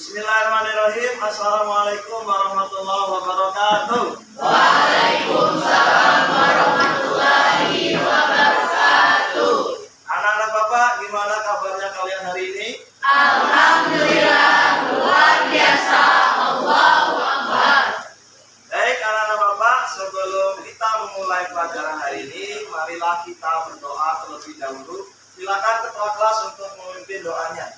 Bismillahirrahmanirrahim. Assalamualaikum warahmatullahi wabarakatuh. Waalaikumsalam warahmatullahi wabarakatuh. Anak-anak Bapak, gimana kabarnya kalian hari ini? Alhamdulillah, luar biasa. Allahu Akbar. Baik anak-anak Bapak, sebelum kita memulai pelajaran hari ini, marilah kita berdoa terlebih dahulu. Silakan ketua kelas untuk memimpin doanya.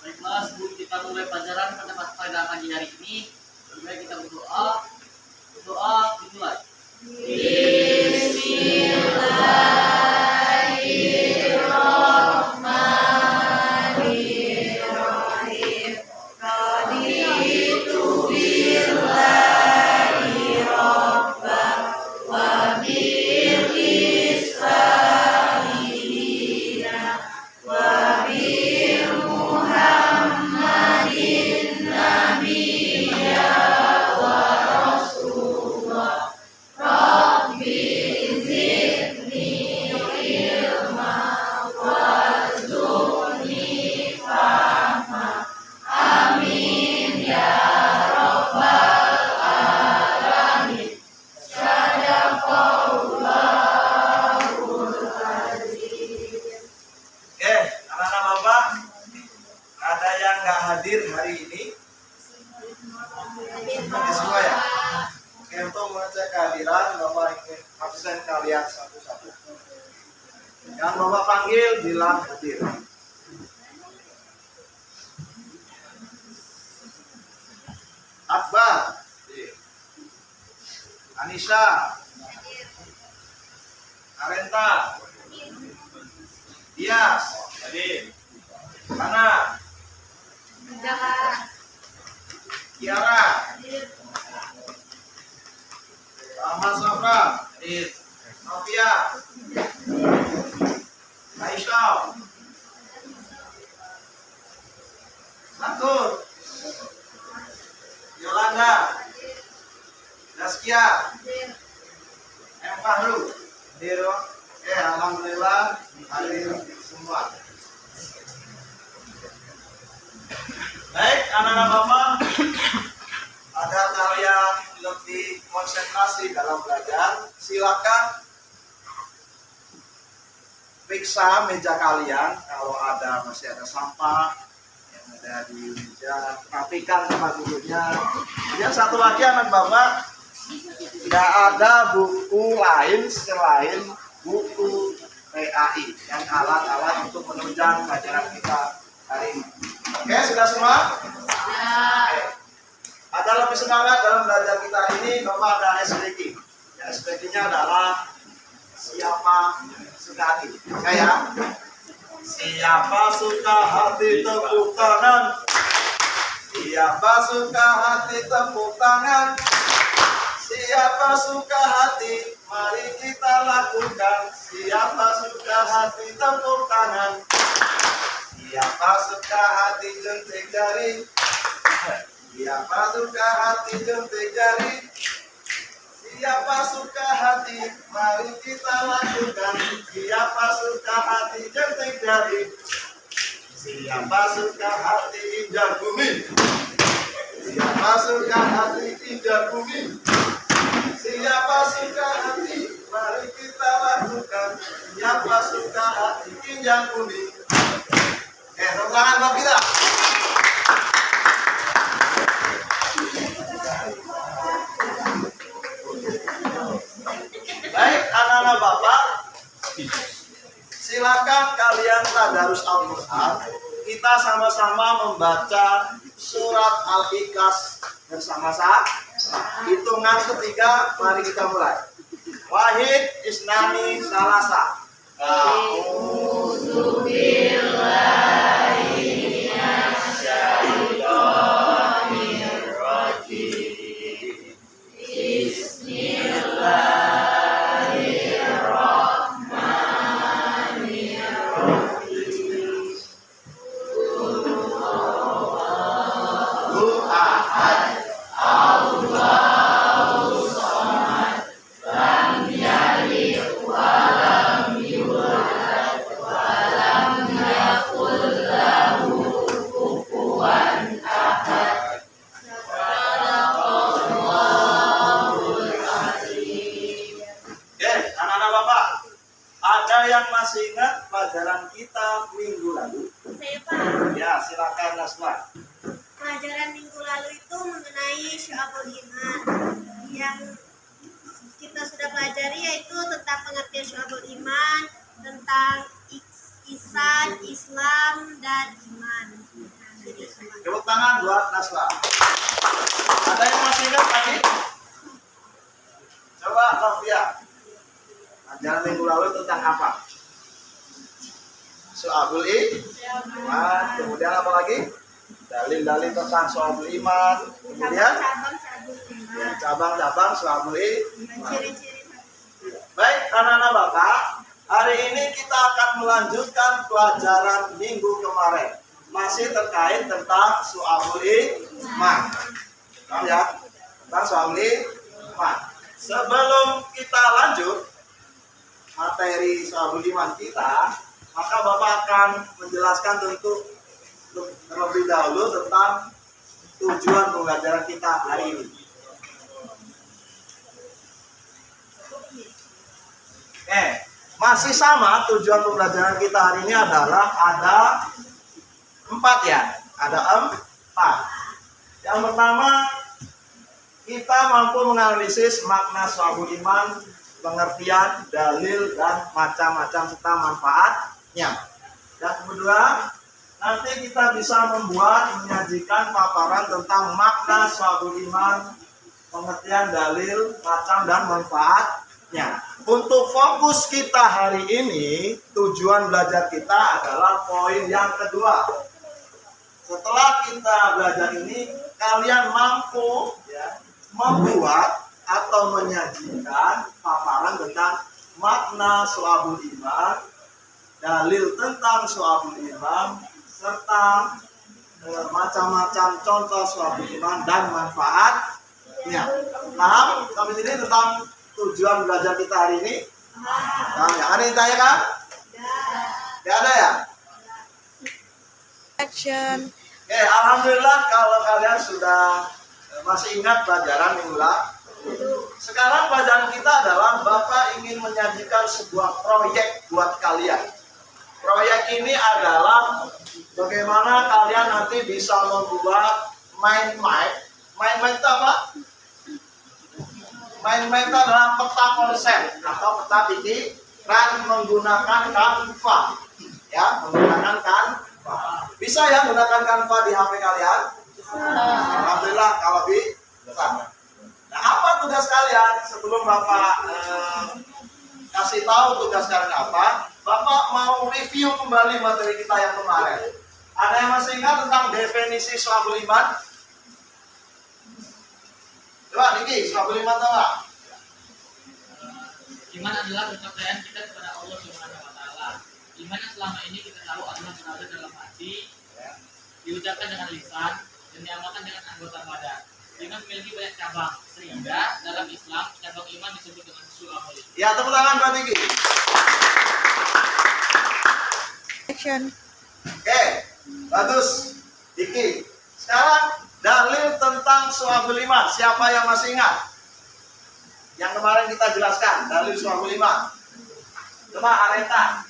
Baiklah, sebelum kita mulai pelajaran pada pagi hari ini, mari kita berdoa. Berdoa dimulai. Bismillahirrahmanirrahim. Raditu billahi rabban wa bil islami dinan wa bil Muhammadin nabiyya wa rasulullah. Rabbi zidni ilma warzuqni fahma. Amin ya rabbal alamin. Sadaqallahul azim. Oke, anak-anak Bapak, ada yang nggak hadir hari ini? Hadir semua ya? Oke, untuk mengecek kehadiran, Bapak ingin absen kalian satu-satu. Yang Bapak panggil bilang hadir. Akbar, Anissa, Arenta, Dias, Mana, Kiara, Ahmad Safra, Novia, Aisyah, Matur, Yolanda, Zaskia, M. Fahru, Diro. Alhamdulillah hadir semua. Baik, anak-anak Bapak, agar kalian lebih konsentrasi dalam belajar, silakan periksa meja kalian. Kalau masih ada sampah yang ada di meja, rapikan tempat duduknya. Yang satu lagi anak Bapak, tidak ada buku lain selain buku PAI yang alat-alat untuk menunjang pelajaran kita hari ini. Oke, sudah semua? Oke. Agar lebih semangat dalam belajar kita hari ini, Bapak ada SPG. SPG-nya adalah siapa suka hati. Oke ya? Siapa suka hati tepuk tangan. Siapa suka hati tepuk tangan. Siapa suka hati, mari kita lakukan. Siapa suka hati tepuk tangan. Siapa suka hati jentik jari. Siapa suka hati jentik jari. Siapa suka hati, mari kita lakukan. Siapa suka hati jentik jari. Siapa suka hati injak bumi. Siapa suka hati injak bumi. Siapa suka hati, mari kita lakukan. Siapa suka hati injak bumi. Tepuk tangan buat kita. Baik, anak-anak Bapak, silakan kalian tadarus Al-Quran. Kita sama-sama membaca surat Al-Ikhlas bersama-sama. Hitungan ketiga, mari kita mulai. Wahid, Isnani, Salasa. A'udzu billahi minasyaitonir rajim. Bismillahirrahmanirrahim. Qul ahad. Allahu samad. Lam yalid wa lam yulad wa lam yakul minggu lalu? Saya Pak. Ya, silakan Naswa. Pelajaran minggu lalu itu mengenai Syu'abul Iman. Yang kita sudah pelajari yaitu tentang pengertian Syu'abul Iman, tentang ihsan, Islam, dan iman. Nah, jadi Tepuk tangan buat Naswa. Ada yang masih ingat tadi? Coba Novia. Pelajaran minggu lalu tentang apa? Syu'abul Iman. Kemudian apa lagi? Dalil-dalil tentang Syu'abul Iman. Kemudian cabang-cabang Syu'abul Iman. ciri-ciri. Baik, anak-anak Bapak, hari ini kita akan melanjutkan pelajaran minggu kemarin. Masih terkait tentang Syu'abul Iman. Paham ya? Tentang Syu'abul Iman. Sebelum kita lanjut materi Syu'abul Iman kita, maka Bapak akan menjelaskan terlebih dahulu tentang tujuan pembelajaran kita hari ini. Masih sama tujuan pembelajaran kita hari ini adalah ada 4 ya. Ada 4. Yang pertama, kita mampu menganalisis makna Syu'abul Iman, pengertian, dalil, dan macam-macam serta manfaatnya. Dan kedua, nanti kita bisa menyajikan paparan tentang makna Syu'abul Iman, pengertian, dalil, macam, dan manfaatnya. Untuk fokus kita hari ini, tujuan belajar kita adalah poin yang kedua. Setelah kita belajar ini, kalian mampu ya, membuat atau menyajikan paparan tentang makna Syu'abul Iman, dalil tentang Syu'abul Iman, serta macam-macam contoh Syu'abul Iman dan manfaatnya. Paham sampai sini tentang tujuan belajar kita hari ini? Paham ya? Ada yang tanya kan? Tidak ada ya? Action. Oke, alhamdulillah kalau kalian sudah masih ingat pelajaran minggu lalu. Sekarang pelajaran kita adalah Bapak ingin menyajikan sebuah proyek buat kalian. Proyek ini adalah bagaimana kalian nanti bisa membuat mind-map. Mind-map itu apa? Mind-map itu adalah peta konsep atau peta pikiran menggunakan Canva. Ya, menggunakan Canva. Bisa ya menggunakan Canva di HP kalian? Alhamdulillah kalau bisa. Nah, apa tugas kalian sebelum Bapak kasih tahu tugas kalian apa? Bapak mau review kembali materi kita yang kemarin. Ada yang masih ingat tentang definisi Syu'abul Iman? Coba Niki, Syu'abul Iman tahu nggak? Iman adalah kepercayaan kita kepada Allah Subhanahu wa taala. Iman yang selama ini kita tahu adalah berada dalam hati, diucapkan dengan lisan, dan diamalkan dengan anggota badan. Iman memiliki banyak cabang, sehingga dalam Islam cabang iman disebut dengan Syu'abul Iman. Ya, tepuk tangan buat Niki. Action. Oke, bagus Niki. Sekarang dalil tentang Syu'abul Iman. Siapa yang masih ingat? Yang kemarin kita jelaskan dalil Syu'abul Iman. Coba Areta.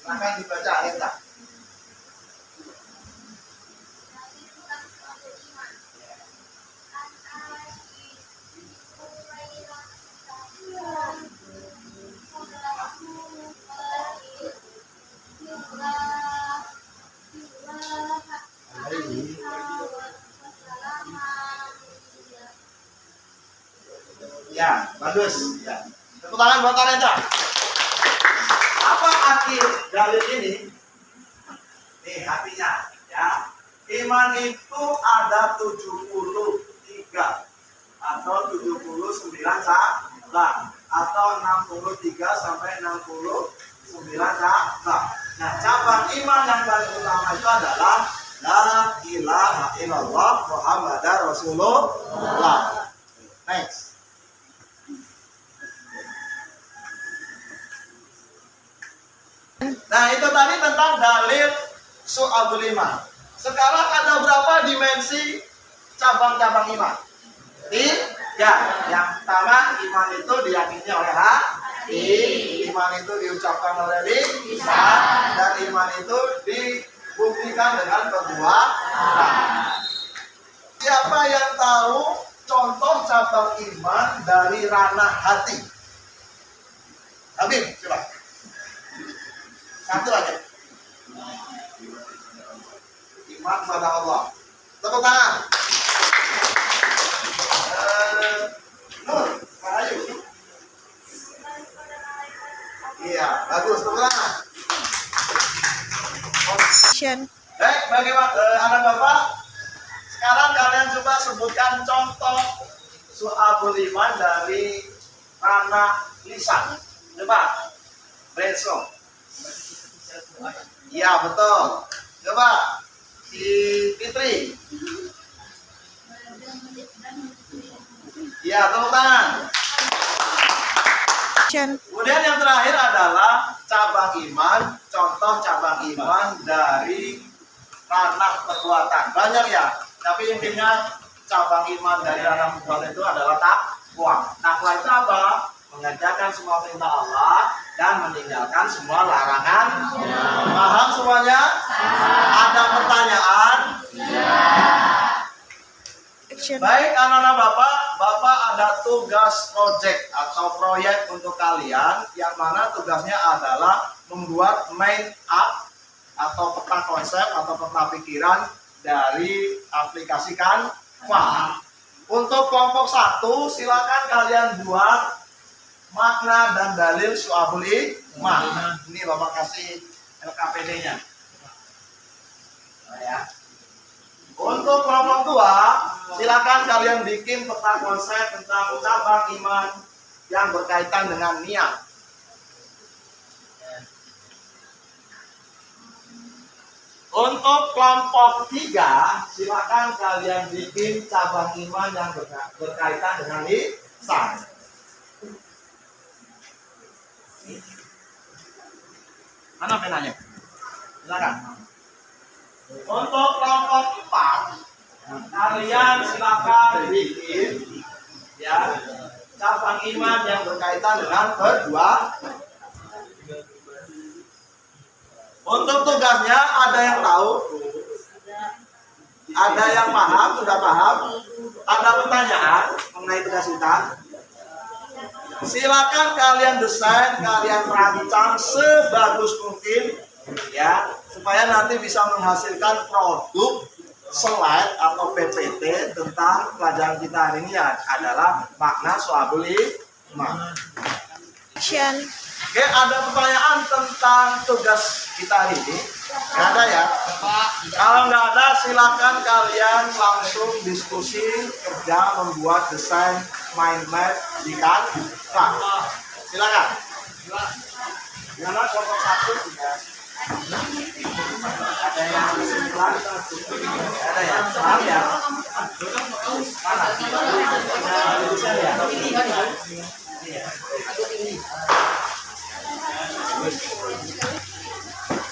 Silakan dibaca Areta. Ya, bagus. Ya. Tepuk tangan buat Areta. Apa arti dalil ini? Nih artinya, ya. Iman itu ada 73 atau 79 cabang atau 63 sampai 69 cabang. Nah, cabang iman yang paling utama itu adalah la ilaha illallah Muhammadar Rasulullah. Next. Nah, itu tadi tentang dalil Syu'abul Iman. Sekarang ada berapa dimensi cabang-cabang iman? 3. Yang pertama, iman itu diyakini oleh Iman itu diucapkan oleh lisan dan iman itu dibuktikan dengan kedua tangan. Siapa yang tahu contoh cabang iman dari ranah hati? Habib, coba. Satu aja. Iman pada Allah. Tepuk tangan. Nur, Ayu. Iya, bagus. Tepuk tangan. Baik, bagaimana anak bapak? Sekarang kalian coba sebutkan contoh su'abul iman dari ranah lisan. Coba, brainstorm. Iya, betul. Coba, si Fitri. Iya, tepuk tangan. Kemudian yang terakhir adalah cabang iman, contoh cabang iman dari ranah perbuatan. Banyak ya, tapi intinya cabang iman dari ranah perbuatan itu adalah takwa. Takwa itu apa? Mengerjakan semua perintah Allah dan meninggalkan semua larangan. Paham semuanya? Ada pertanyaan? Baik anak-anak bapak ada tugas project atau proyek untuk kalian yang mana tugasnya adalah membuat main up atau peta konsep atau peta pikiran dari aplikasi Canva. Untuk kelompok 1 silakan kalian buat makna dan dalil su'abul iman. Ini bapak kasih LKPD-nya. Ya. Untuk kelompok 2, silakan kalian bikin peta konsep tentang cabang iman yang berkaitan dengan niat. Untuk kelompok 3, silakan kalian bikin cabang iman yang berkaitan dengan lisan. Mana penanya? Silakan. Untuk kelompok 4, kalian silakan bikin ya cabang iman yang berkaitan dengan kedua. Untuk tugasnya ada yang tahu? Ada yang paham? Sudah paham? Ada pertanyaan mengenai tugas kita? Silakan kalian desain, kalian rancang sebagus mungkin ya, supaya nanti bisa menghasilkan produk slide atau PPT tentang pelajaran kita hari ini ya, adalah makna su'abul iman. Oke, ada pertanyaan tentang tugas kita hari ini? Nggak ada ya? Kalau nggak ada, silakan kalian langsung diskusi kerja membuat desain mind map di Canva. Silakan. Gimana kelompok 1 sudah? Ada yang kesimpulan? Ada ya? Paham ya? Mana? Nah, tulisan ya? Iya.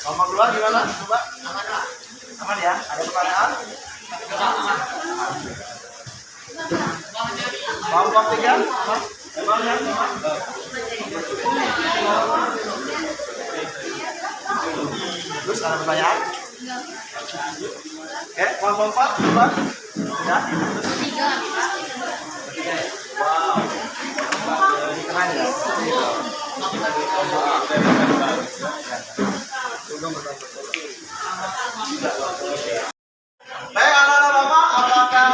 Kelompok 2 gimana? Coba. Aman ya? Ada pertanyaan? Kelompok 3? Aman ya? Terus ada pertanyaan? Oke, kelompok 4 coba. Ya? 3 ya? Wow. Keren ya? Baik anak-anak bapak, apakah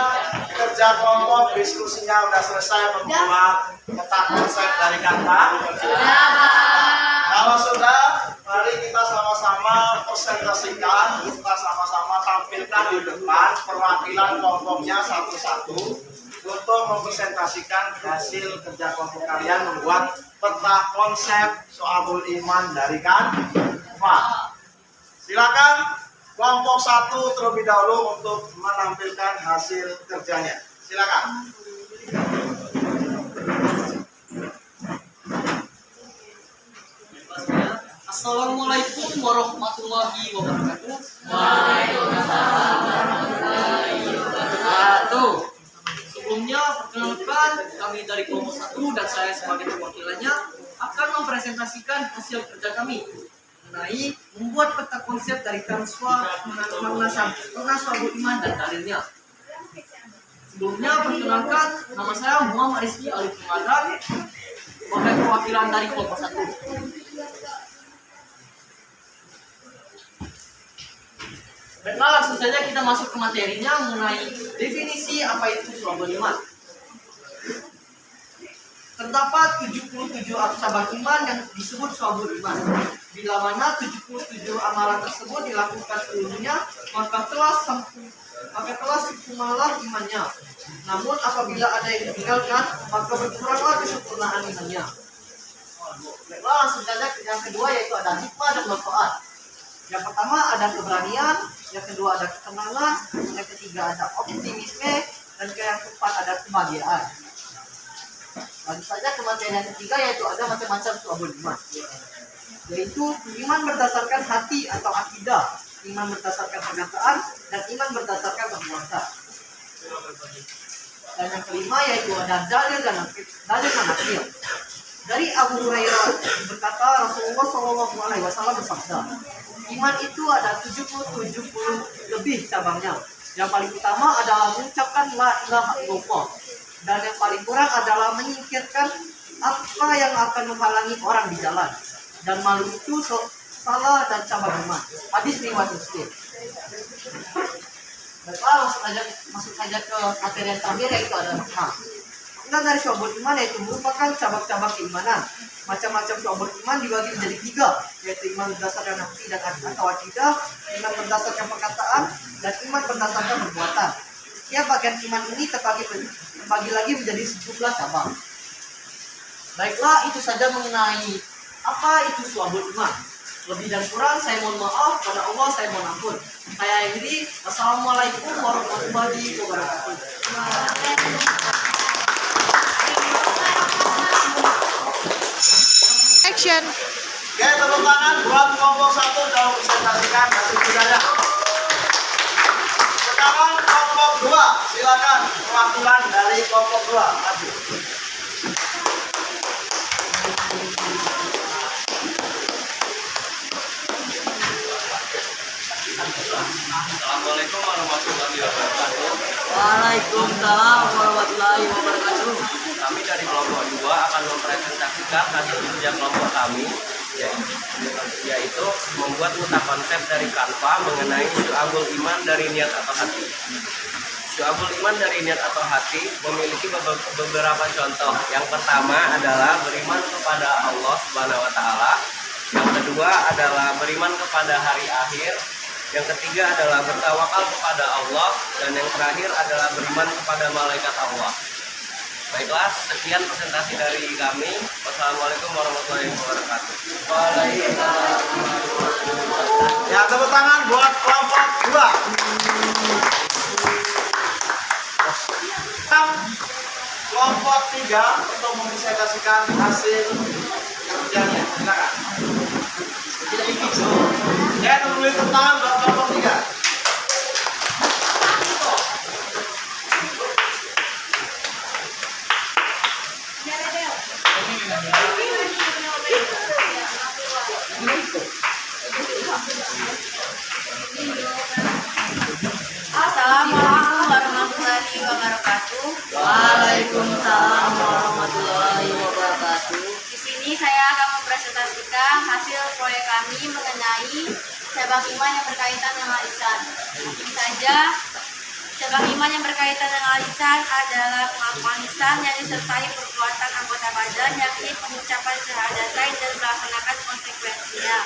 kerja kelompok diskusinya sudah selesai membuat peta konsep dari Canva? Kalau sudah, mari kita sama-sama presentasikan, kita sama-sama tampilkan di depan perwakilan kelompoknya satu-satu untuk mempresentasikan hasil kerja kelompok kalian membuat peta konsep su'abul iman dari Canva. Silakan kelompok 1 terlebih dahulu untuk menampilkan hasil kerjanya. Silakan. Assalamualaikum warahmatullahi wabarakatuh. Waalaikumsalam warahmatullahi wabarakatuh. Sebelumnya perkenalkan, kami dari kelompok 1 dan saya sebagai perwakilannya akan mempresentasikan hasil kerja kami mengenai membuat peta konsep dari makna suatu iman dan dalilnya. Sebelumnya perkenalkan, nama saya Muhammad Rizky Alif Ramadan sebagai perwakilan dari kelompok 1. Baiklah, langsung saja kita masuk ke materinya mengenai definisi apa itu suatu iman. Terdapat 77 cabang iman yang disebut suatu iman. Bila mana 77 amalan tersebut dilakukan seluruhnya, maka telah sempurnalah imannya. Namun apabila ada yang ditinggalkan, maka berkuranglah kesempurnaan imannya. Baiklah, langsung saja yang kedua, yaitu ada hikmah dan manfaat. Yang pertama ada keberanian, yang kedua ada ketenangan, yang ketiga ada optimisme, dan yang keempat ada kebahagiaan. Lanjut saja ke materi yang ketiga, yaitu ada macam-macam suatu iman, yaitu iman berdasarkan hati atau akidah, iman berdasarkan perkataan, dan iman berdasarkan perbuatan. Dan yang kelima yaitu ada dalil dan nakil. Dari Abu Hurairah berkata, Rasulullah SAW bersabda, iman itu ada 70 lebih cabangnya. Yang paling utama adalah mengucapkan la ilaha illallah, dan yang paling kurang adalah menyingkirkan apa yang akan menghalangi orang di jalan. Dan malu itu salah dan cabang iman. Hadis riwayat Muslim. Baiklah, masuk saja ke materi yang terakhir, yaitu adalah hikmah. Makna dari syu'abul iman yaitu merupakan cabang-cabang keimanan. Macam-macam syu'abul iman dibagi menjadi 3, yaitu iman berdasarkan hati dan atau akidah, iman berdasarkan perkataan, dan iman berdasarkan perbuatan. Ya, bagian iman ini terbagi lagi menjadi sejumlah cabang. Baiklah, itu saja mengenai apa itu syu'abul iman. Lebih dan kurang saya mohon maaf, pada Allah saya mohon ampun. Saya akhiri. Wassalamualaikum warahmatullahi wabarakatuh. Action. Oke, tepuk tangan buat kelompok 1 dalam presentasikan hasil kerjanya. Sekarang kelompok 2, silakan perwakilan dari kelompok 2 maju. Assalamualaikum warahmatullahi wabarakatuh. Waalaikumsalam warahmatullahi wabarakatuh. Kami dari kelompok 2 akan mempresentasikan hasil kerja kelompok kami, yaitu membuat peta konsep dari Canva mengenai syu'abul iman dari niat atau hati. Syu'abul iman dari niat atau hati memiliki beberapa contoh. Yang pertama adalah beriman kepada Allah Subhanahu wa taala. Yang kedua adalah beriman kepada hari akhir. Yang ketiga adalah bertawakal kepada Allah, dan yang terakhir adalah beriman kepada malaikat Allah. Baiklah, sekian presentasi dari kami. Wassalamualaikum warahmatullahi wabarakatuh. Waalaikumsalam. Ya, tepuk tangan buat kelompok 2. Kelompok 3 untuk mempresentasikan hasil kerjanya. Silakan. Ya, tepuk tangan buat kelompok 3. Assalamualaikum warahmatullahi wabarakatuh. Waalaikumsalam warahmatullahi wabarakatuh. Di sini saya akan mempresentasikan hasil proyek kami mengenai cabang iman yang berkaitan dengan lisan. Ini saja, cabang iman yang berkaitan dengan lisan adalah pengakuan lisan yang disertai perbuatan anggota badan, yakni pengucapan syahadatain dan melaksanakan konsekuensinya.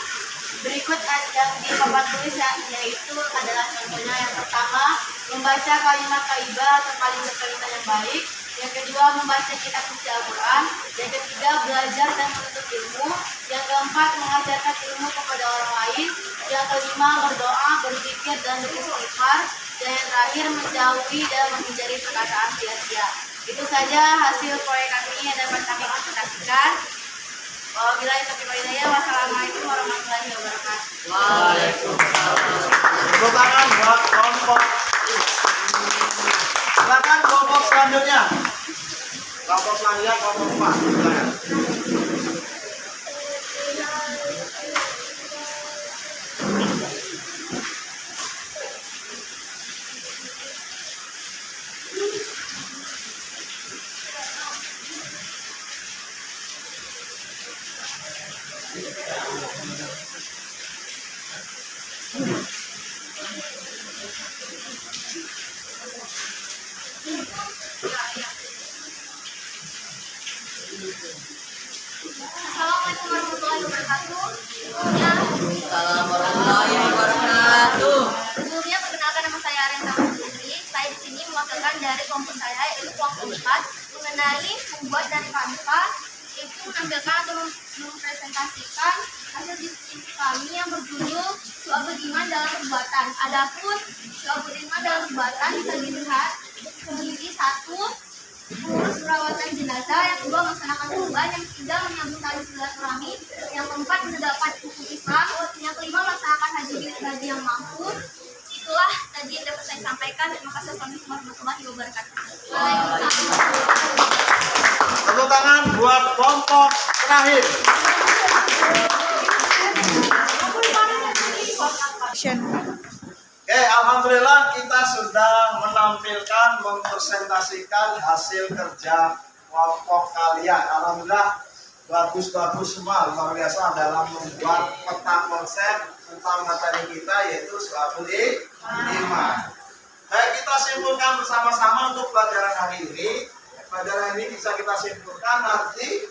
Berikut yang di papan tulis yaitu adalah contohnya. Yang pertama, membaca kalimat thayyibah atau kalimat yang baik. Yang kedua, membaca kitab suci Al-Quran. Yang ketiga, belajar dan menuntut ilmu. Yang keempat, mengajarkan ilmu kepada orang lain. Yang kelima, berdoa, berzikir dan beristighfar. Dan yang terakhir, menjauhi dan menghindari perkataan sia-sia. Itu saja hasil proyek kami yang dapat kami presentasikan. Wabillahi taufiq wal hidayah. Wassalamualaikum warahmatullahi wabarakatuh. Waalaikumsalam. Tepuk tangan buat kelompok. Silakan kelompok selanjutnya. Kelompok selanjutnya kelompok 4. Silakan. mengenai membuat dan Canva, yaitu menampilkan atau mempresentasikan hasil diskusi kami yang berjudul Syu'abul Iman dalam Perbuatan. Adapun Syu'abul Iman dalam Perbuatan bisa dilihat memiliki 1. Mengurus perawatan jenazah, yang 2. Melaksanakan kurban, yang 3. Menyambung tali silaturahmi, yang 4. Menegakkan hukum Islam, yang 5. Melaksanakan haji bagi yang mampu. Itulah tadi yang dapat saya sampaikan. Terima kasih. Assalamualaikum warahmatullahi wabarakatuh. Waalaikumsalam. Tepuk tangan buat kelompok terakhir. Oke, alhamdulillah kita sudah menampilkan, mempresentasikan hasil kerja kelompok kalian. Alhamdulillah bagus-bagus semua, luar biasa dalam membuat peta konsep tentang materi kita, yaitu Syu'abul Iman. Baik, kita simpulkan bersama-sama untuk pelajaran hari ini. Pelajaran ini bisa kita simpulkan nanti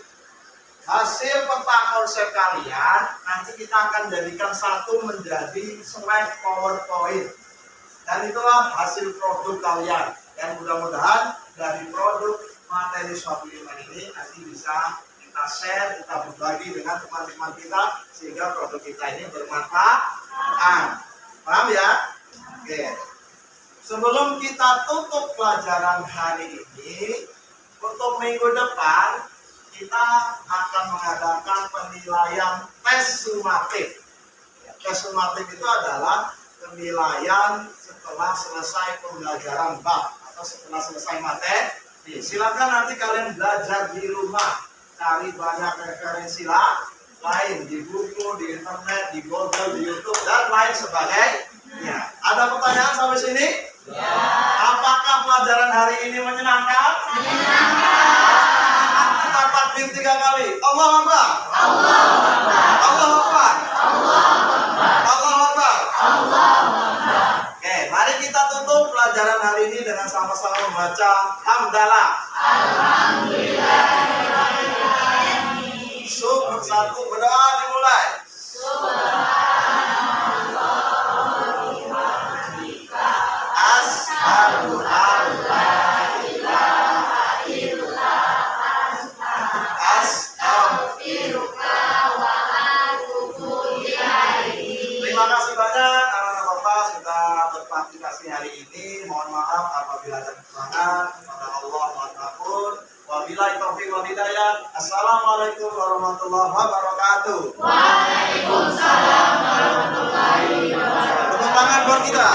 hasil peta konsep kalian, nanti kita akan jadikan satu menjadi slide PowerPoint. Dan itulah hasil produk kalian. Dan mudah-mudahan dari produk materi Syu'abul Iman ini nanti bisa kita share, kita berbagi dengan teman-teman kita sehingga produk kita ini bermanfaat. Paham ya? Oke. Sebelum kita tutup pelajaran hari ini, untuk minggu depan kita akan mengadakan penilaian tes sumatif. Tes sumatif itu adalah penilaian setelah selesai pembelajaran bab atau setelah selesai materi. Silakan nanti kalian belajar di rumah, cari banyak referensi lain di buku, di internet, di Google, di YouTube dan lain sebagainya. Ada pertanyaan sampai sini? Ya. Apakah pelajaran hari ini menyenangkan? Menyenangkan. Kita takbir 3 kali. Allahu Akbar. Allahu Akbar. Allahu Akbar. Allahu Akbar. Allahu Akbar. Oke, mari kita tutup pelajaran hari ini dengan sama-sama membaca hamdalah. Alhamdulillah. Satu berdoa dimulai. Asyhadu an la ilaha illallah astaghfiruka wa atubu ilaik. Terima kasih banyak anak-anak Bapak sudah berpartisipasi hari ini. Mohon maaf apabila ada kekurangan. Kepada Allah mohon ampun. Wabillahi taufiq wal hidayah. Assalamualaikum warahmatullahi wabarakatuh. Waalaikumsalam warahmatullahi wabarakatuh. Tepuk tangan buat kita.